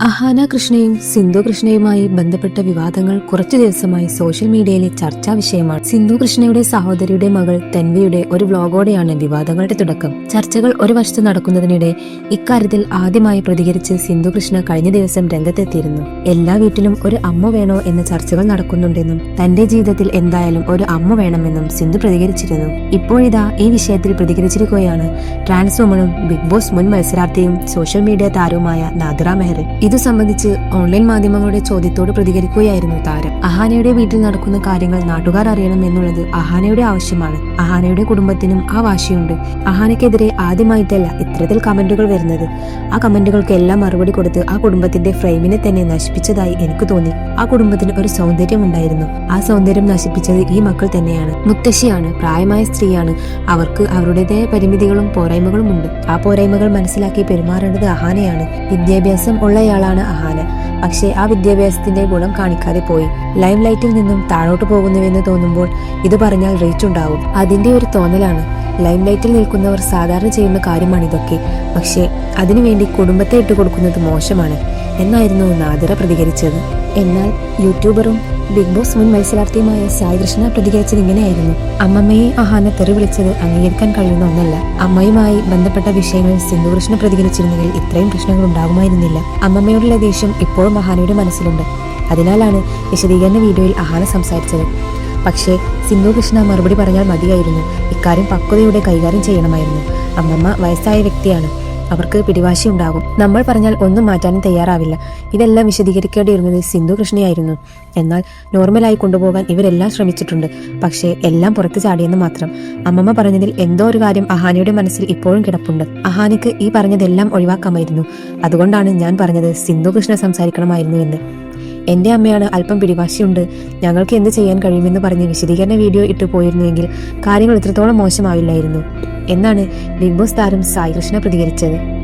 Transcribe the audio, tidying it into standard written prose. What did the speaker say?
അഹാന കൃഷ്ണയും സിന്ധു കൃഷ്ണയുമായി ബന്ധപ്പെട്ട വിവാദങ്ങൾ കുറച്ചു ദിവസമായി സോഷ്യൽ മീഡിയയിലെ ചർച്ചാ വിഷയമാണ്. സിന്ധു കൃഷ്ണയുടെ സഹോദരിയുടെ മകൾ തൻവിയുടെ ഒരു വ്ലോഗോടെയാണ് വിവാദങ്ങളുടെ തുടക്കം. ചർച്ചകൾ ഒരു വശത്ത് നടക്കുന്നതിനിടെ ഇക്കാര്യത്തിൽ ആദ്യമായി പ്രതികരിച്ച് സിന്ധു കൃഷ്ണ കഴിഞ്ഞ ദിവസം രംഗത്തെത്തിയിരുന്നു. എല്ലാ വീട്ടിലും ഒരു അമ്മ വേണോ എന്ന ചർച്ചകൾ നടക്കുന്നുണ്ടെന്നും തന്റെ ജീവിതത്തിൽ എന്തായാലും ഒരു അമ്മ വേണമെന്നും സിന്ധു പ്രതികരിച്ചിരുന്നു. ഇപ്പോഴിതാ ഈ വിഷയത്തിൽ പ്രതികരിച്ചിരിക്കുകയാണ് ട്രാൻസ് വുമണും ബിഗ് ബോസ് മുൻ മത്സരാർത്ഥിയും സോഷ്യൽ മീഡിയ താരവുമായ നാദിറ മെഹർ. ഇതു സംബന്ധിച്ച് ഓൺലൈൻ മാധ്യമങ്ങളുടെ ചോദ്യത്തോട് പ്രതികരിക്കുകയായിരുന്നു താരം. അഹാനയുടെ വീട്ടിൽ നടക്കുന്ന കാര്യങ്ങൾ നാട്ടുകാർ അറിയണം എന്നുള്ളത് അഹാനയുടെ ആവശ്യമാണ്. അഹാനയുടെ കുടുംബത്തിനും ആ വാശിയുണ്ട്. അഹാനയ്ക്കെതിരെ ആദ്യമായിട്ടല്ല ഇത്തരത്തിൽ കമന്റുകൾ വരുന്നത്. ആ കമന്റുകൾക്ക് എല്ലാം മറുപടി കൊടുത്ത് ആ കുടുംബത്തിന്റെ ഫ്രെയിമിനെ തന്നെ നശിപ്പിച്ചതായി എനിക്ക് തോന്നി. ആ കുടുംബത്തിന് ഒരു സൗന്ദര്യം ഉണ്ടായിരുന്നു. ആ സൗന്ദര്യം നശിപ്പിച്ചത് ഈ മക്കൾ തന്നെയാണ്. മുത്തശ്ശിയാണ്, പ്രായമായ സ്ത്രീയാണ്. അവർക്ക് അവരുടേതായ പരിമിതികളും പോരായ്മകളും ഉണ്ട്. ആ പോരായ്മകൾ മനസ്സിലാക്കി പെരുമാറേണ്ടത് അഹാനയാണ്. വിദ്യാഭ്യാസം ഉള്ളയാളാണ് അഹാന. പക്ഷേ ആ വിദ്യാഭ്യാസത്തിന്റെ ഗുണം കാണിക്കാതെ പോയി. ലൈം ലൈറ്റിൽ നിന്നും താഴോട്ട് പോകുന്നുവെന്ന് തോന്നുമ്പോൾ ഇത് പറഞ്ഞാൽ റീച്ച് ഉണ്ടാവും. അതിന്റെ ഒരു തോന്നലാണ്. ലൈം ലൈറ്റിൽ നിൽക്കുന്നവർ സാധാരണ ചെയ്യുന്ന കാര്യമാണ് ഇതൊക്കെ. പക്ഷേ അതിനുവേണ്ടി കുടുംബത്തെ ഇട്ടുകൊടുക്കുന്നത് മോശമാണ് എന്നായിരുന്നു നാദിറ പ്രതികരിച്ചത്. എന്നാൽ യൂട്യൂബറും ബിഗ് ബോസ് മുൻ മത്സരാർത്ഥിയുമായ സായി കൃഷ്ണ പ്രതികരിച്ചത് ഇങ്ങനെയായിരുന്നു. അമ്മമ്മയെ അഹാന തെറി വിളിച്ചത് അംഗീകരിക്കാൻ കഴിയുന്ന ഒന്നല്ല. അമ്മയുമായി ബന്ധപ്പെട്ട വിഷയങ്ങളിൽ സിന്ധു കൃഷ്ണ പ്രതികരിച്ചിരുന്നെങ്കിൽ ഇത്രയും പ്രശ്നങ്ങൾ ഉണ്ടാകുമായിരുന്നില്ല. അമ്മമ്മയോടുള്ള ദേഷ്യം ഇപ്പോഴും അഹാനയുടെ മനസ്സിലുണ്ട്. അതിനാലാണ് വിശദീകരണ വീഡിയോയിൽ അഹാന സംസാരിച്ചത്. പക്ഷേ സിന്ധു കൃഷ്ണ മറുപടി പറഞ്ഞാൽ മതിയായിരുന്നു. ഇക്കാര്യം പക്വതയോടെ കൈകാര്യം ചെയ്യണമായിരുന്നു. അമ്മമ്മ വയസ്സായ വ്യക്തിയാണ്. അവർക്ക് പിടിവാശി ഉണ്ടാകും. നമ്മൾ പറഞ്ഞാൽ ഒന്നും മാറ്റാനും തയ്യാറാവില്ല. ഇതെല്ലാം വിശദീകരിക്കേണ്ടിയിരുന്നത് സിന്ധു കൃഷ്ണയായിരുന്നു. എന്നാൽ നോർമലായി കൊണ്ടുപോകാൻ ഇവരെല്ലാം ശ്രമിച്ചിട്ടുണ്ട്. പക്ഷേ എല്ലാം പുറത്തു ചാടിയെന്ന് മാത്രം. അമ്മമ്മ പറഞ്ഞതിൽ എന്തോ ഒരു കാര്യം അഹാനയുടെ മനസ്സിൽ ഇപ്പോഴും കിടപ്പുണ്ട്. അഹാനയ്ക്ക് ഈ പറഞ്ഞതെല്ലാം ഒഴിവാക്കാമായിരുന്നു. അതുകൊണ്ടാണ് ഞാൻ പറഞ്ഞത് സിന്ധു കൃഷ്ണ സംസാരിക്കണമായിരുന്നു എന്ന്. എന്റെ അമ്മയാണ്, അല്പം പിടിവാശിയുണ്ട്, ഞങ്ങൾക്ക് എന്ത് ചെയ്യാൻ കഴിയുമെന്ന് പറഞ്ഞ് വിശദീകരണ വീഡിയോ ഇട്ടു പോയിരുന്നുവെങ്കിൽ കാര്യങ്ങൾ ഇത്രത്തോളം മോശമാവില്ലായിരുന്നു എന്നാണ് ബിഗ് ബോസ് താരം സായി കൃഷ്ണ പ്രതികരിച്ചത്.